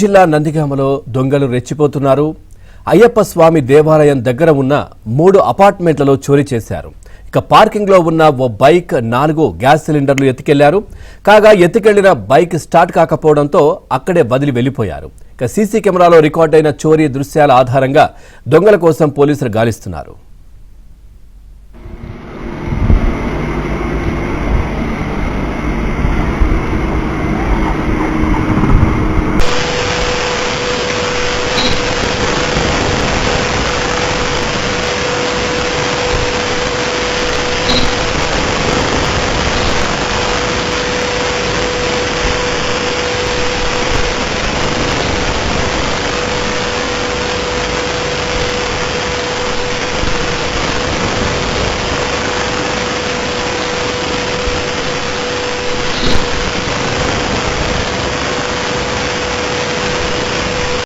జిల్లా నందిగామలో దొంగలు రెచ్చిపోతున్నారు. అయ్యప్ప స్వామి దేవాలయం దగ్గర ఉన్న 3 అపార్ట్మెంట్లలో చోరీ చేశారు. ఇక పార్కింగ్ లో ఉన్న ఓ బైక్ 4 గ్యాస్ సిలిండర్లు ఎత్తుకెళ్లారు. కాగా ఎత్తుకెళ్లిన బైక్ స్టార్ట్ కాకపోవడంతో అక్కడే వదిలి వెళ్లిపోయారు. ఇక సీసీ కెమెరాలో రికార్డైన చోరీ దృశ్యాల ఆధారంగా దొంగల కోసం పోలీసులు గాలిస్తున్నారు.